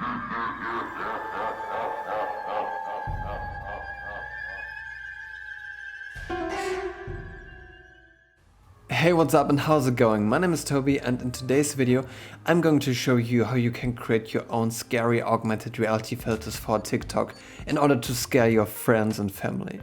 Hey, what's up and how's it going? My name is Toby, and in today's video I'm going to show you how you can create your own scary augmented reality filters for TikTok in order to scare your friends and family.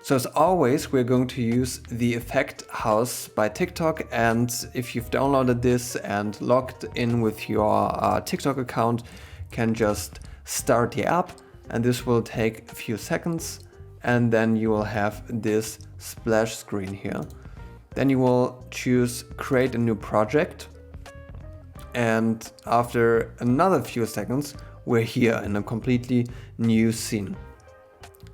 So as always, we're going to use the Effect House by TikTok, and if you've downloaded this and logged in with your TikTok account, you can just start the app, and this will take a few seconds, and then you will have this splash screen here. Then you will choose create a new project, and after another few seconds we're here in a completely new scene.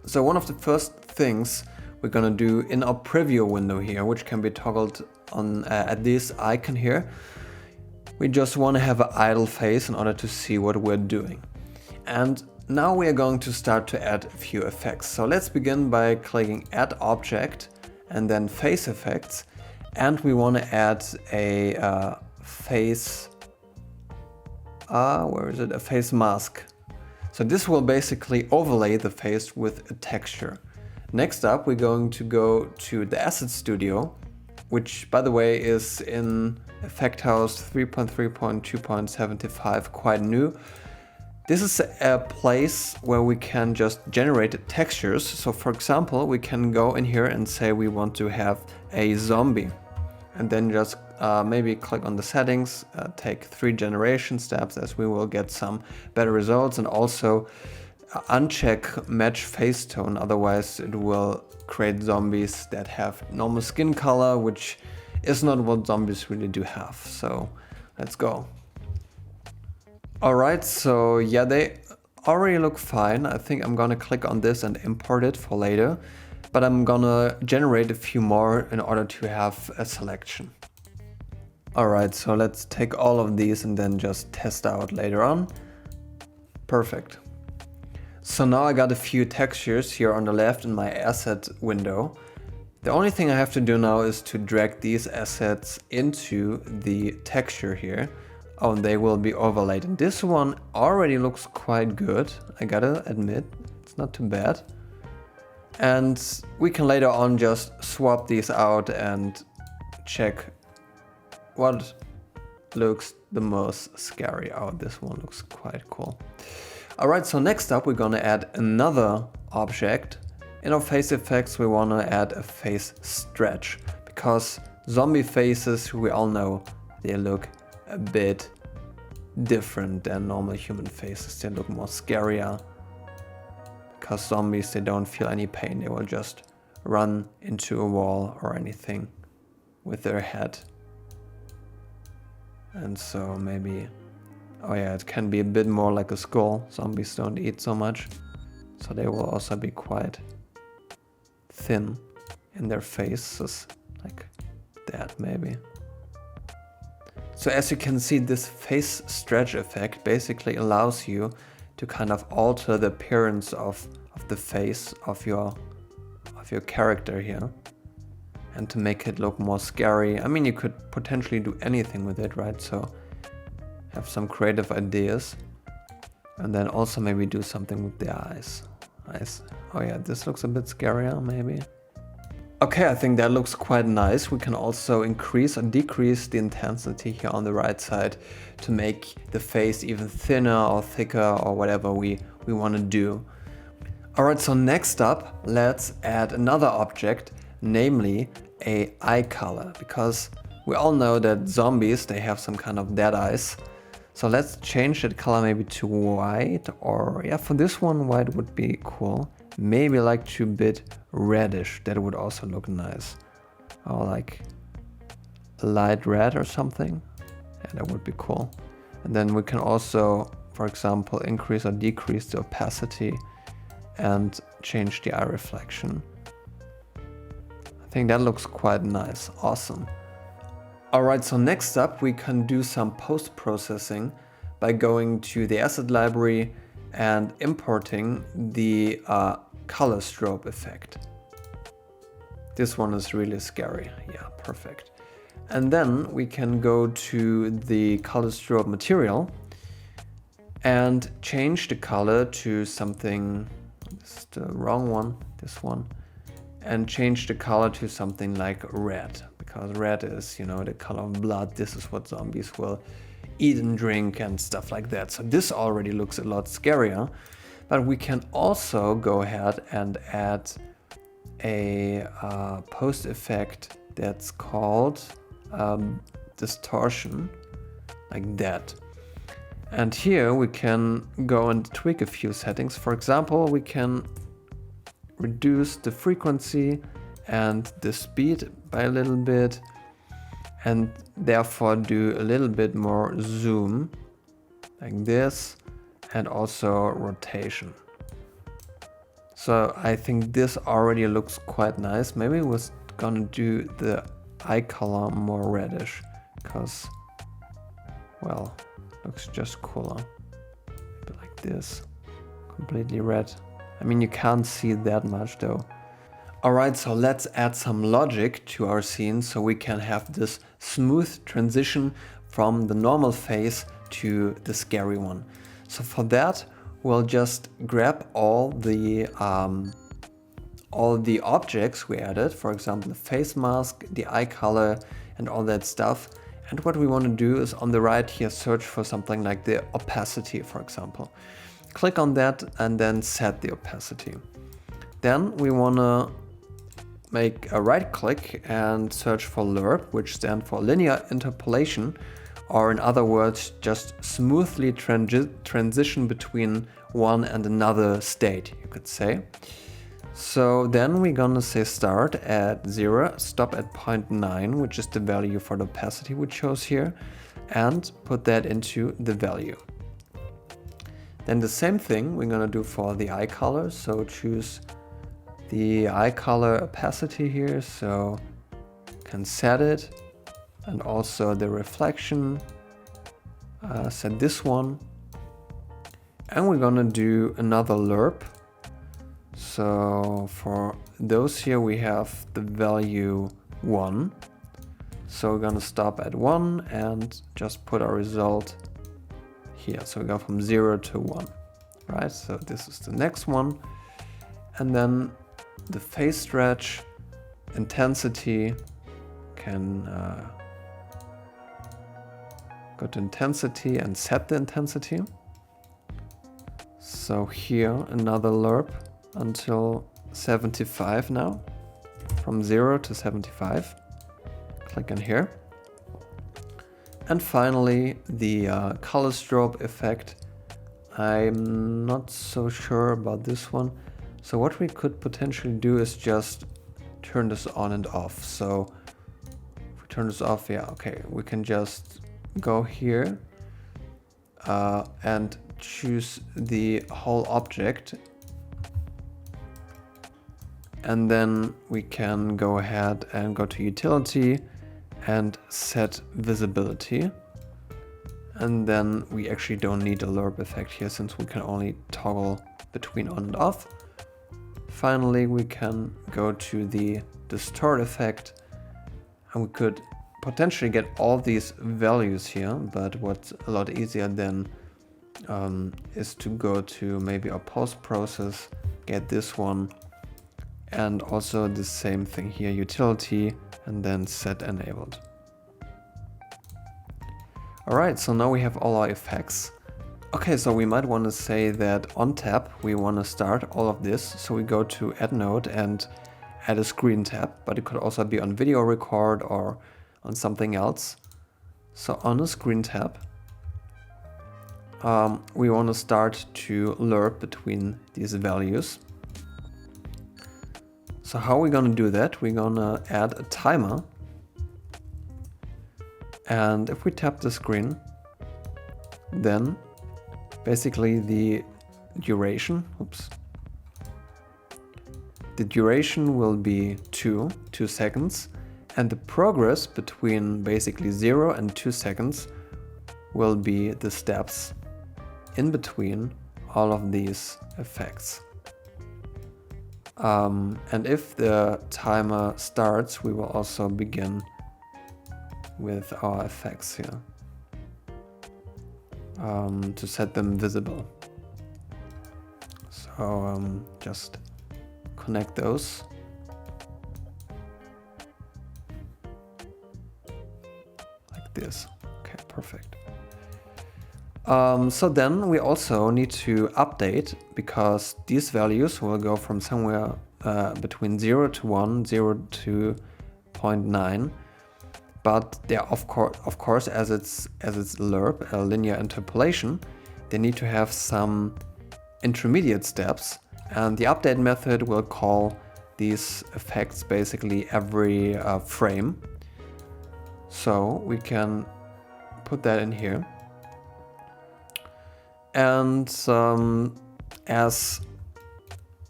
So one of the first things we're gonna do in our preview window here, which can be toggled on at this icon here, we just want to have an idle face in order to see what we're doing. And now we are going to start to add a few effects. So let's begin by clicking add object and then face effects, and we want to add a face a face mask. So this will basically overlay the face with a texture. Next up, we're going to go to the Asset Studio, which by the way is in Effect House 3.3.2.75, quite new. This is a place where we can just generate textures. So for example, we can go in here and say we want to have a zombie, and then just maybe click on the settings, take 3 generation steps, as we will get some better results, and also uncheck match face tone, otherwise it will create zombies that have normal skin color, which is not what zombies really do have. So let's go. Alright, so yeah, they already look fine. I think I'm gonna click on this and import it for later, but I'm gonna generate a few more in order to have a selection. Alright, so let's take all of these and then just test out later on. Perfect. So now I got a few textures here on the left in my asset window. The only thing I have to do now is to drag these assets into the texture here. Oh, and they will be overlaid. And this one already looks quite good, I gotta admit. It's not too bad. And we can later on just swap these out and check what looks the most scary. Oh, this one looks quite cool. Alright, so next up we're gonna add another object. In our face effects we wanna add a face stretch, because zombie faces, we all know, they look a bit different than normal human faces. They look more scarier, because zombies, they don't feel any pain. They will just run into a wall or anything with their head. And so maybe, oh yeah, it can be a bit more like a skull. Zombies don't eat so much, so they will also be quite thin in their faces, like that maybe. So as you can see, this face stretch effect basically allows you to kind of alter the appearance of the face of your character here, and to make it look more scary. I mean, you could potentially do anything with it, right? So have some creative ideas, and then also maybe do something with the eyes. Oh yeah, this looks a bit scarier maybe. Okay, I think that looks quite nice. We can also increase or decrease the intensity here on the right side to make the face even thinner or thicker or whatever we want to do. Alright, so next up, let's add another object, namely a eye color, because we all know that zombies, they have some kind of dead eyes. So let's change that color maybe to white, or yeah, for this one white would be cool. Maybe like to a bit reddish, that would also look nice. Or like light red or something. Yeah, that would be cool. And then we can also, for example, increase or decrease the opacity and change the eye reflection. I think that looks quite nice. Awesome. Alright, so next up we can do some post-processing by going to the asset library and importing the color strobe effect. This one is really scary. Yeah, perfect. And then we can go to the color strobe material and change the color to something, this is the wrong one, this one, and change the color to something like red, because red is, you know, the color of blood. This is what zombies will eat and drink and stuff like that. So this already looks a lot scarier, but we can also go ahead and add a post effect that's called distortion, like that. And here we can go and tweak a few settings. For example, we can reduce the frequency and the speed by a little bit, and therefore do a little bit more zoom, like this, and also rotation. So I think this already looks quite nice. Maybe we're gonna do the eye color more reddish, because, well, looks just cooler. Maybe like this, completely red. I mean, you can't see that much though. Alright, so let's add some logic to our scene so we can have this smooth transition from the normal phase to the scary one. So for that, we'll just grab all the objects we added, for example, the face mask, the eye color, and all that stuff. And what we want to do is on the right here, search for something like the opacity, for example. Click on that and then set the opacity. Then we want to make a right click and search for lerp, which stands for linear interpolation, or in other words, just smoothly transition between one and another state, you could say. So then we're gonna say start at 0, stop at 0.9, which is the value for the opacity we chose here, and put that into the value. Then the same thing we're gonna do for the eye color, so choose the eye color opacity here, so can set it, and also the reflection, set this one, and we're gonna do another lerp. So for those here we have the value 1, so we're gonna stop at 1 and just put our result here, so we go from 0 to 1, right? So this is the next one, and then the face stretch intensity can go to intensity and set the intensity. So here another lerp until 75 now, from 0 to 75. Click in here. And finally the color strobe effect. I'm not so sure about this one. So what we could potentially do is just turn this on and off. So if we turn this off, yeah, okay, we can just go here and choose the whole object, and then we can go ahead and go to utility and set visibility, and then we actually don't need a lerp effect here since we can only toggle between on and off. Finally, we can go to the distort effect, and we could potentially get all these values here, but what's a lot easier then is to go to maybe a post process, get this one, and also the same thing here, utility, and then set enabled. Alright, so now we have all our effects. Okay, so we might want to say that on tab we want to start all of this, so we go to add node and add a screen tab, but it could also be on video record or on something else. So on a screen tab we want to start to lerp between these values. So how are we going to do that? We're going to add a timer, and if we tap the screen, then basically the duration, the duration will be 2 seconds, and the progress between basically 0 and 2 seconds will be the steps in between all of these effects. And if the timer starts, we will also begin with our effects here. to set them visible. So just connect those. Like this. Okay, perfect. So then we also need to update, because these values will go from somewhere between 0 to 1, 0 to 0.9. But they're of course, as it's lerp, a linear interpolation, they need to have some intermediate steps, and the update method will call these effects basically every frame. So we can put that in here. And as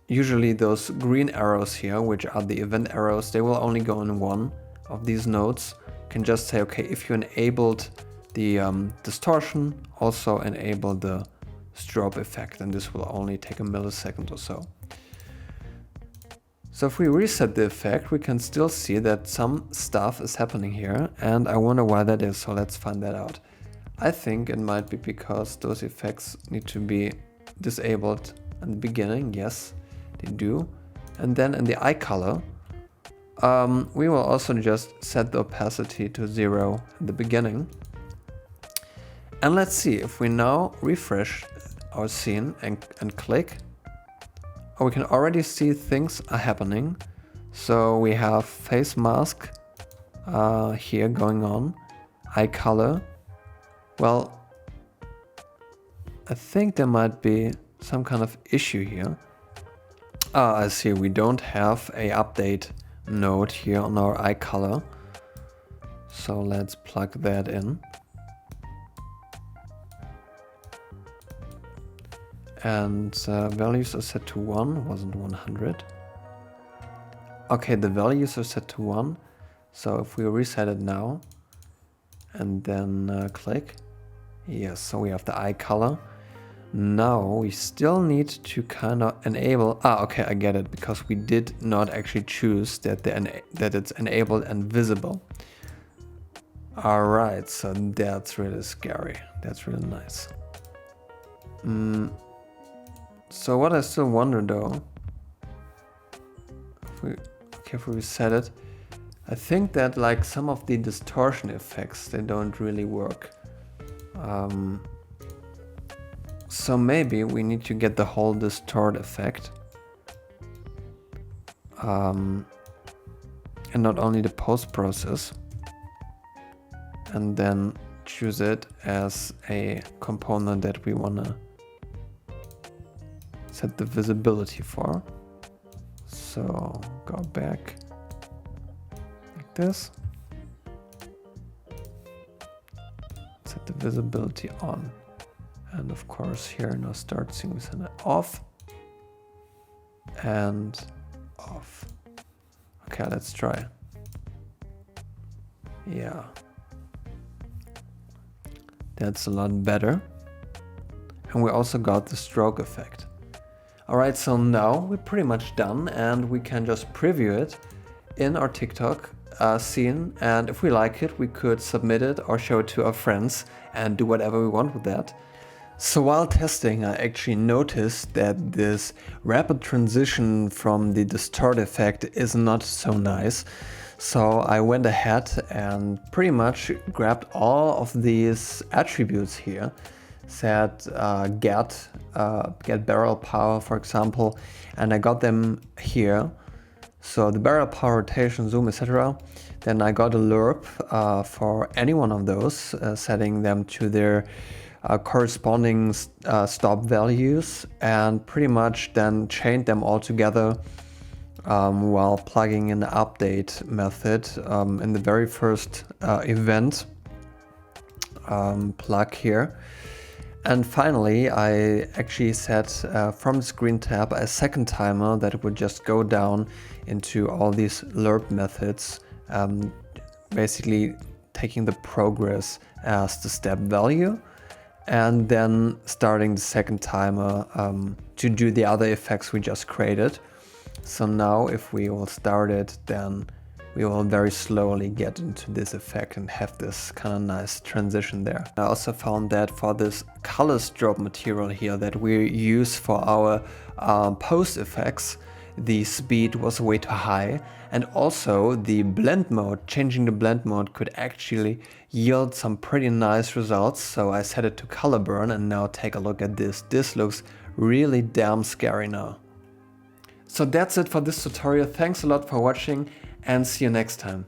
usually those green arrows here, which are the event arrows, they will only go in one of these nodes. You can just say, okay, if you enabled the distortion, also enable the strobe effect, and this will only take a millisecond or so. So if we reset the effect, we can still see that some stuff is happening here, and I wonder why that is, so let's find that out. I think it might be because those effects need to be disabled at the beginning. Yes, they do. And then in the eye color, we will also just set the opacity to 0 at the beginning. And let's see if we now refresh our scene and click. Oh, we can already see things are happening. So we have face mask here going on, eye color. Well, I think there might be some kind of issue here. I see, we don't have a update node here on our eye color. So let's plug that in. And values are set to 1, wasn't 100. Okay, the values are set to 1. So if we reset it now and then click. Yes, so we have the eye color. Now we still need to kind of enable. Okay, I get it, because we did not actually choose that it's enabled and visible. All right, so that's really scary. That's really nice. So what I still wonder though, if we reset it, I think that like some of the distortion effects, they don't really work. So maybe we need to get the whole distort effect. And not only the post process. And then choose it as a component that we wanna set the visibility for. So go back like this. Set the visibility on. And of course here now start seeing we set it off and off. Okay, let's try. Yeah. That's a lot better. And we also got the stroke effect. Alright, so now we're pretty much done and we can just preview it in our TikTok scene, and if we like it, we could submit it or show it to our friends and do whatever we want with that. So while testing, I actually noticed that this rapid transition from the distort effect is not so nice. So I went ahead and pretty much grabbed all of these attributes here. Set get barrel power, for example, and I got them here. So the barrel power, rotation, zoom, etc. Then I got a lerp for any one of those, setting them to their corresponding stop values, and pretty much then chained them all together while plugging in the update method in the very first event plug here. And finally, I actually set from the screen tab a second timer that would just go down into all these lerp methods, basically taking the progress as the step value, and then starting the second timer to do the other effects we just created. So now if we will start it, then we will very slowly get into this effect and have this kind of nice transition there. I also found that for this color strobe material here that we use for our post effects, the speed was way too high, and also the blend mode, changing the blend mode could actually yield some pretty nice results. So I set it to color burn, and now take a look at this. This looks really damn scary now. So that's it for this tutorial. Thanks a lot for watching, and see you next time.